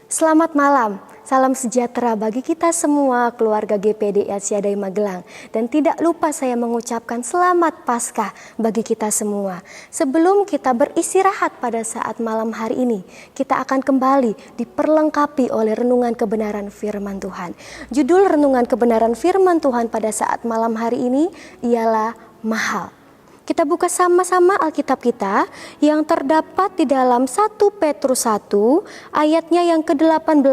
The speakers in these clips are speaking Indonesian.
Selamat malam, salam sejahtera bagi kita semua keluarga GPD Atsiadai Magelang. Dan tidak lupa saya mengucapkan selamat Paskah bagi kita semua. Sebelum kita beristirahat pada saat malam hari ini, kita akan kembali diperlengkapi oleh renungan kebenaran firman Tuhan. Judul renungan kebenaran firman Tuhan pada saat malam hari ini ialah Mahal. Kita buka sama-sama Alkitab kita yang terdapat di dalam 1 Petrus 1 ayatnya yang ke-18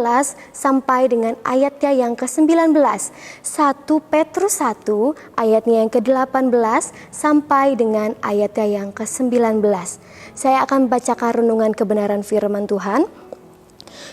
sampai dengan ayatnya yang ke-19. 1 Petrus 1 ayatnya yang ke-18 sampai dengan ayatnya yang ke-19. Saya akan bacakan renungan kebenaran firman Tuhan.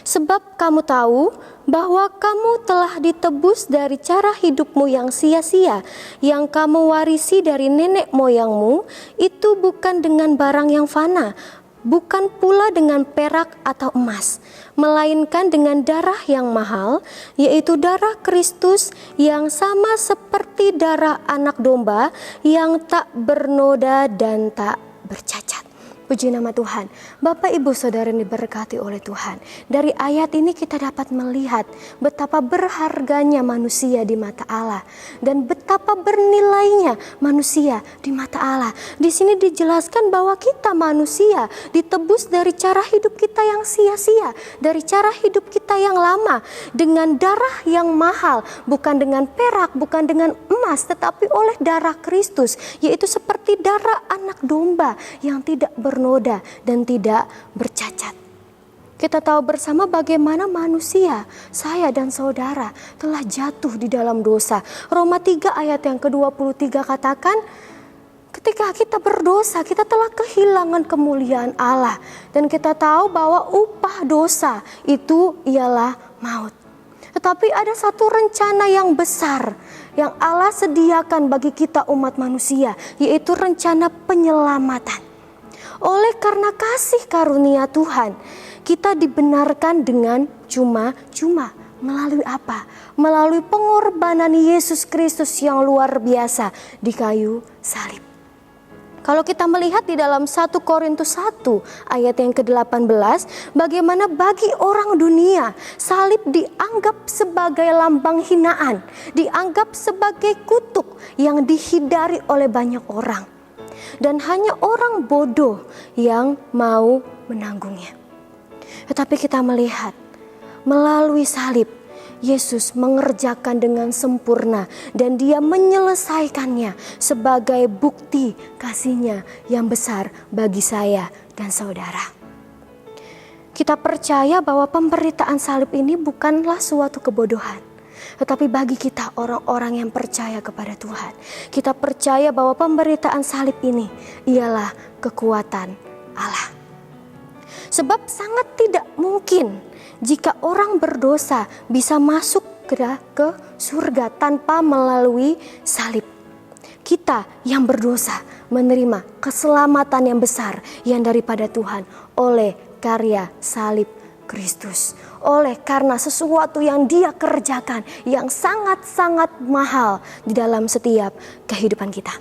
Sebab kamu tahu bahwa kamu telah ditebus dari cara hidupmu yang sia-sia, yang kamu warisi dari nenek moyangmu, itu bukan dengan barang yang fana, bukan pula dengan perak atau emas, melainkan dengan darah yang mahal, yaitu darah Kristus yang sama seperti darah anak domba yang tak bernoda dan tak bercacat. Puji nama Tuhan. Bapak Ibu Saudara yang diberkati oleh Tuhan. Dari ayat ini kita dapat melihat betapa berharganya manusia di mata Allah dan betapa bernilainya manusia di mata Allah. Di sini dijelaskan bahwa kita manusia ditebus dari cara hidup kita yang sia-sia, dari cara hidup kita yang lama dengan darah yang mahal, bukan dengan perak, bukan dengan emas, tetapi oleh darah Kristus, yaitu seperti darah anak domba yang tidak bernoda dan tidak bercacat. Kita tahu bersama bagaimana manusia, saya dan saudara telah jatuh di dalam dosa. Roma 3 ayat yang ke-23 katakan, ketika kita berdosa, kita telah kehilangan kemuliaan Allah. Dan kita tahu bahwa upah dosa itu ialah maut. Tetapi ada satu rencana yang besar yang Allah sediakan bagi kita umat manusia, yaitu rencana penyelamatan. Oleh karena kasih karunia Tuhan, kita dibenarkan dengan cuma-cuma. Melalui apa? Melalui pengorbanan Yesus Kristus yang luar biasa di kayu salib. Kalau kita melihat di dalam 1 Korintus 1 ayat yang ke-18, bagaimana bagi orang dunia salib dianggap sebagai lambang hinaan, dianggap sebagai kutuk yang dihindari oleh banyak orang. Dan hanya orang bodoh yang mau menanggungnya. Tetapi kita melihat melalui salib, Yesus mengerjakan dengan sempurna dan dia menyelesaikannya sebagai bukti kasih-Nya yang besar bagi saya dan saudara. Kita percaya bahwa pemberitaan salib ini bukanlah suatu kebodohan. Tetapi bagi kita orang-orang yang percaya kepada Tuhan, kita percaya bahwa pemberitaan salib ini ialah kekuatan Allah. Sebab sangat tidak mungkin jika orang berdosa bisa masuk ke surga tanpa melalui salib. Kita yang berdosa menerima keselamatan yang besar yang daripada Tuhan oleh karya salib Kristus. Oleh karena sesuatu yang Dia kerjakan yang sangat-sangat mahal di dalam setiap kehidupan kita.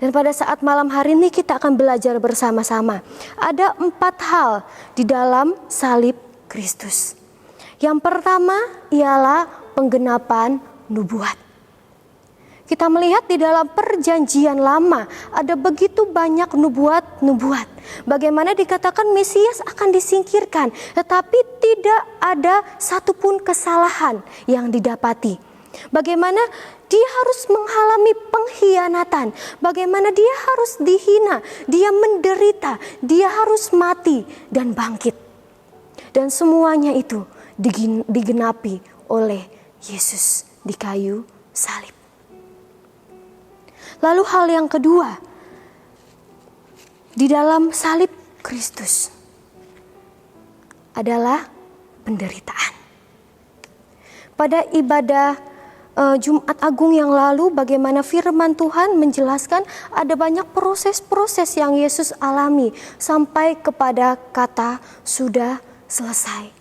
Dan pada saat malam hari ini kita akan belajar bersama-sama. Ada 4 hal di dalam salib Kristus. Yang pertama ialah penggenapan nubuat. Kita melihat di dalam perjanjian lama ada begitu banyak nubuat. Bagaimana dikatakan Mesias akan disingkirkan, tetapi tidak ada satupun kesalahan yang didapati. Bagaimana dia harus mengalami pengkhianatan, bagaimana dia harus dihina, dia menderita, dia harus mati dan bangkit. Dan semuanya itu digenapi oleh Yesus di kayu salib. Lalu hal yang kedua, di dalam salib Kristus adalah penderitaan. Pada ibadah Jumat Agung yang lalu, bagaimana firman Tuhan menjelaskan ada banyak proses-proses yang Yesus alami sampai kepada kata sudah selesai.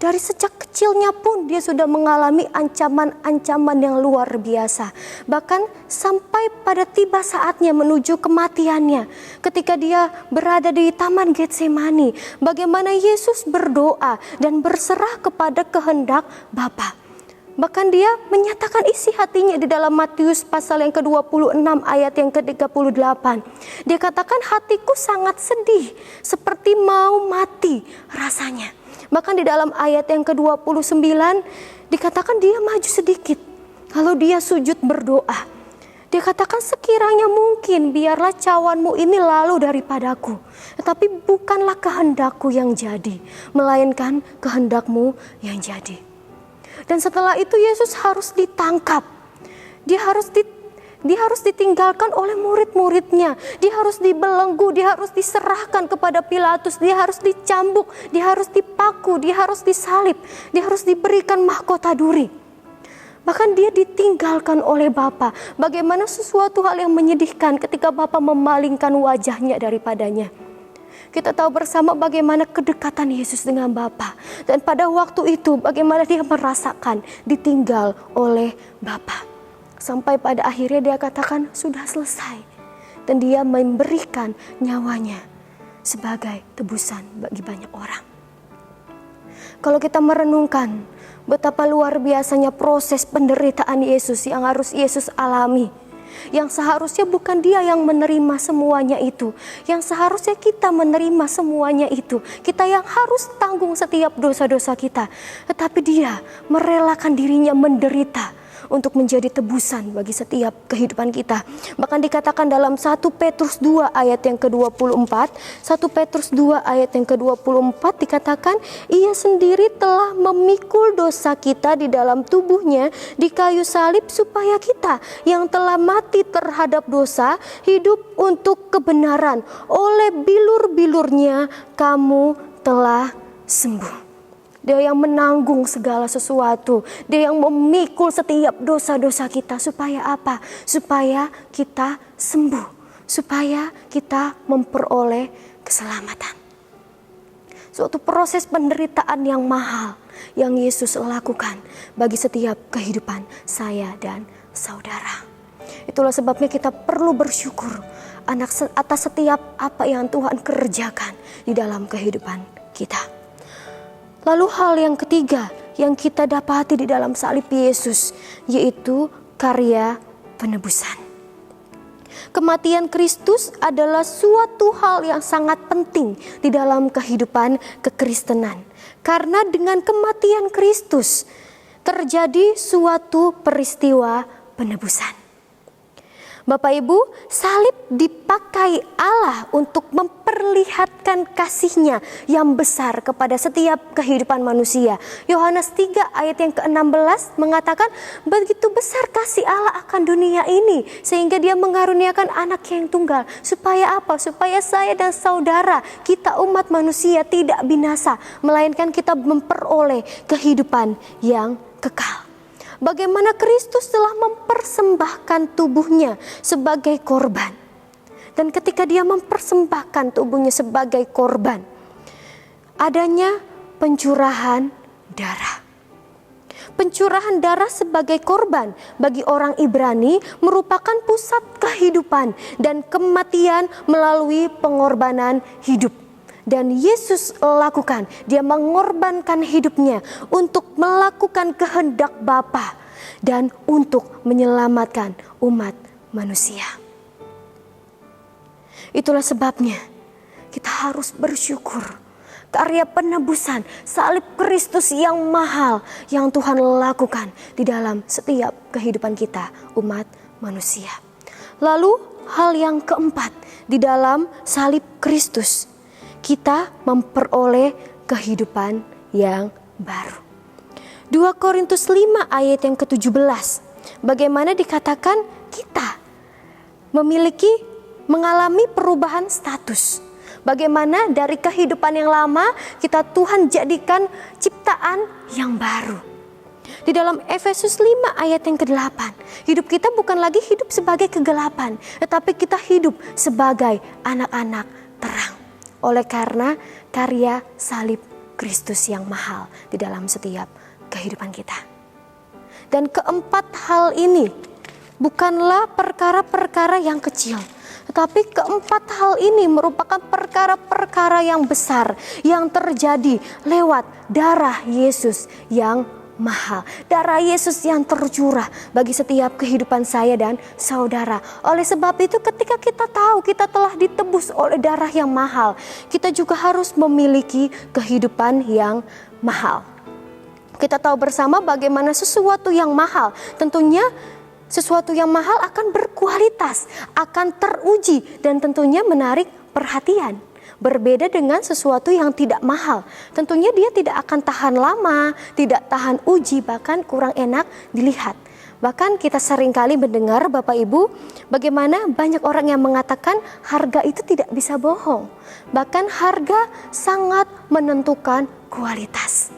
Dari sejak kecilnya pun dia sudah mengalami ancaman-ancaman yang luar biasa. Bahkan sampai pada tiba saatnya menuju kematiannya. Ketika dia berada di Taman Getsemani, bagaimana Yesus berdoa dan berserah kepada kehendak Bapa. Bahkan dia menyatakan isi hatinya di dalam Matius pasal yang ke-26 ayat yang ke-38. Dia katakan, hatiku sangat sedih, seperti mau mati rasanya. Bahkan di dalam ayat yang ke-29 dikatakan dia maju sedikit. Lalu dia sujud berdoa. Dia katakan, sekiranya mungkin biarlah cawanmu ini lalu daripadaku. Tetapi bukanlah kehendakku yang jadi, melainkan kehendakmu yang jadi. Dan setelah itu Yesus harus ditangkap. Dia harus ditinggalkan oleh murid-muridnya. Dia harus dibelenggu, dia harus diserahkan kepada Pilatus, dia harus dicambuk, dia harus dipaku, dia harus disalib, dia harus diberikan mahkota duri. Bahkan dia ditinggalkan oleh Bapa. Bagaimana sesuatu hal yang menyedihkan ketika Bapa memalingkan wajahnya daripadanya. Kita tahu bersama bagaimana kedekatan Yesus dengan Bapa. Dan pada waktu itu bagaimana dia merasakan ditinggal oleh Bapa. Sampai pada akhirnya dia katakan sudah selesai. Dan dia memberikan nyawanya sebagai tebusan bagi banyak orang. Kalau kita merenungkan betapa luar biasanya proses penderitaan Yesus yang harus Yesus alami. Yang seharusnya bukan dia yang menerima semuanya itu. Yang seharusnya kita menerima semuanya itu. Kita yang harus tanggung setiap dosa-dosa kita. Tetapi dia merelakan dirinya menderita untuk menjadi tebusan bagi setiap kehidupan kita. Bahkan dikatakan dalam 1 Petrus 2 ayat yang ke-24, 1 Petrus 2 ayat yang ke-24 dikatakan, ia sendiri telah memikul dosa kita di dalam tubuhnya di kayu salib supaya kita yang telah mati terhadap dosa hidup untuk kebenaran. Oleh bilur-bilurnya kamu telah sembuh. Dia yang menanggung segala sesuatu. Dia yang memikul setiap dosa-dosa kita. Supaya apa? Supaya kita sembuh. Supaya kita memperoleh keselamatan. Suatu proses penderitaan yang mahal yang Yesus lakukan bagi setiap kehidupan saya dan saudara. Itulah sebabnya kita perlu bersyukur atas setiap apa yang Tuhan kerjakan di dalam kehidupan kita. Lalu hal yang ketiga yang kita dapati di dalam salib Yesus, yaitu karya penebusan. Kematian Kristus adalah suatu hal yang sangat penting di dalam kehidupan kekristenan. Karena dengan kematian Kristus terjadi suatu peristiwa penebusan. Bapak Ibu, salib dipakai Allah untuk memperlihatkan kasih-Nya yang besar kepada setiap kehidupan manusia. Yohanes 3 ayat yang ke-16 mengatakan, begitu besar kasih Allah akan dunia ini sehingga Dia mengaruniakan anak yang tunggal. Supaya apa? Supaya saya dan saudara, kita umat manusia tidak binasa, melainkan kita memperoleh kehidupan yang kekal. Bagaimana Kristus telah mempersembahkan tubuhnya sebagai korban. Dan ketika dia mempersembahkan tubuhnya sebagai korban, adanya pencurahan darah. Pencurahan darah sebagai korban bagi orang Ibrani merupakan pusat kehidupan dan kematian melalui pengorbanan hidup. Dan Yesus lakukan, dia mengorbankan hidupnya untuk melakukan kehendak Bapa dan untuk menyelamatkan umat manusia. Itulah sebabnya kita harus bersyukur karya penebusan salib Kristus yang mahal yang Tuhan lakukan di dalam setiap kehidupan kita umat manusia. Lalu hal yang keempat di dalam salib Kristus, kita memperoleh kehidupan yang baru. 2 Korintus 5 ayat yang ke-17. Bagaimana dikatakan kita mengalami perubahan status. Bagaimana dari kehidupan yang lama kita Tuhan jadikan ciptaan yang baru. Di dalam Efesus 5 ayat yang ke-8. Hidup kita bukan lagi hidup sebagai kegelapan, tetapi kita hidup sebagai anak-anak terang. Oleh karena karya salib Kristus yang mahal di dalam setiap kehidupan kita. Dan keempat hal ini bukanlah perkara-perkara yang kecil, tetapi keempat hal ini merupakan perkara-perkara yang besar yang terjadi lewat darah Yesus yang mahal. Darah Yesus yang tercurah bagi setiap kehidupan saya dan saudara. Oleh sebab itu ketika kita tahu kita telah ditebus oleh darah yang mahal, kita juga harus memiliki kehidupan yang mahal. Kita tahu bersama bagaimana sesuatu yang mahal, tentunya sesuatu yang mahal akan berkualitas, akan teruji dan tentunya menarik perhatian. Berbeda dengan sesuatu yang tidak mahal, tentunya dia tidak akan tahan lama, tidak tahan uji, bahkan kurang enak dilihat. Bahkan kita seringkali mendengar Bapak Ibu, bagaimana banyak orang yang mengatakan harga itu tidak bisa bohong. Bahkan harga sangat menentukan kualitas.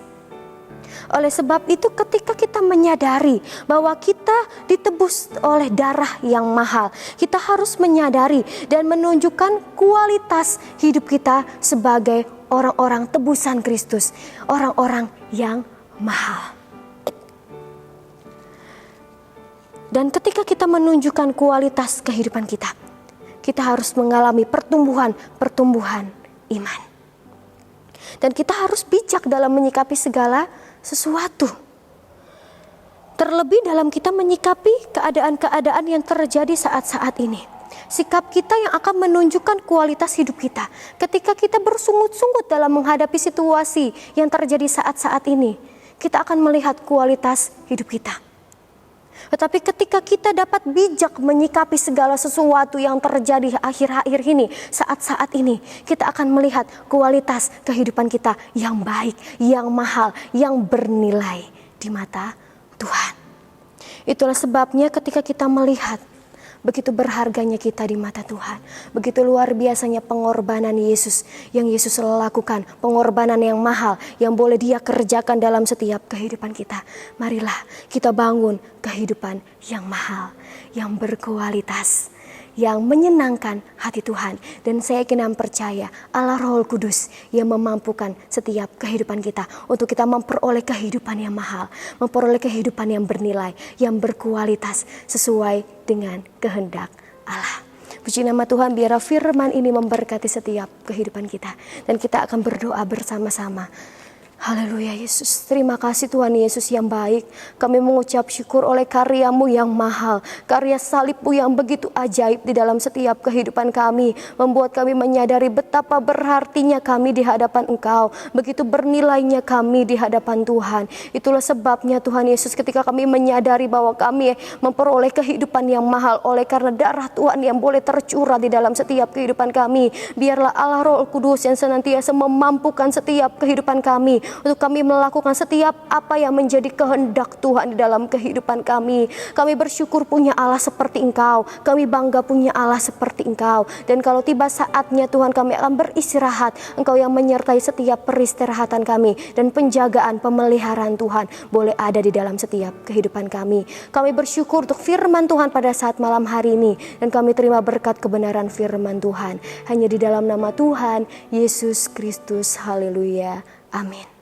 Oleh sebab itu ketika kita menyadari bahwa kita ditebus oleh darah yang mahal, kita harus menyadari dan menunjukkan kualitas hidup kita sebagai orang-orang tebusan Kristus, orang-orang yang mahal. Dan ketika kita menunjukkan kualitas kehidupan kita, kita harus mengalami pertumbuhan iman. Dan kita harus bijak dalam menyikapi segala sesuatu. Terlebih dalam kita menyikapi keadaan-keadaan yang terjadi saat-saat ini. Sikap kita yang akan menunjukkan kualitas hidup kita. Ketika kita bersungut-sungut dalam menghadapi situasi yang terjadi saat-saat ini, kita akan melihat kualitas hidup kita. Tetapi ketika kita dapat bijak menyikapi segala sesuatu yang terjadi akhir-akhir ini, saat-saat ini, kita akan melihat kualitas kehidupan kita yang baik, yang mahal, yang bernilai di mata Tuhan. Itulah sebabnya ketika kita melihat begitu berharganya kita di mata Tuhan, begitu luar biasanya pengorbanan Yesus yang Yesus lakukan, pengorbanan yang mahal yang boleh Dia kerjakan dalam setiap kehidupan kita. Marilah kita bangun kehidupan yang mahal, yang berkualitas, yang menyenangkan hati Tuhan. Dan saya yakin percaya Allah Roh Kudus yang memampukan setiap kehidupan kita untuk kita memperoleh kehidupan yang mahal, memperoleh kehidupan yang bernilai, yang berkualitas sesuai dengan kehendak Allah. Puji nama Tuhan, biarlah firman ini memberkati setiap kehidupan kita. Dan kita akan berdoa bersama-sama. Haleluya Yesus, terima kasih Tuhan Yesus yang baik. Kami mengucap syukur oleh karya-Mu yang mahal, karya salib-Mu yang begitu ajaib di dalam setiap kehidupan kami, membuat kami menyadari betapa berartinya kami di hadapan Engkau, begitu bernilainya kami di hadapan Tuhan. Itulah sebabnya Tuhan Yesus, ketika kami menyadari bahwa kami memperoleh kehidupan yang mahal oleh karena darah Tuhan yang boleh tercurah di dalam setiap kehidupan kami, biarlah Allah Roh Kudus yang senantiasa memampukan setiap kehidupan kami untuk kami melakukan setiap apa yang menjadi kehendak Tuhan di dalam kehidupan kami. Kami bersyukur punya Allah seperti Engkau, kami bangga punya Allah seperti Engkau. Dan kalau tiba saatnya Tuhan kami akan beristirahat, Engkau yang menyertai setiap peristirahatan kami, dan penjagaan pemeliharaan Tuhan boleh ada di dalam setiap kehidupan kami. Kami bersyukur untuk firman Tuhan pada saat malam hari ini, dan kami terima berkat kebenaran firman Tuhan hanya di dalam nama Tuhan Yesus Kristus. Haleluya, amin.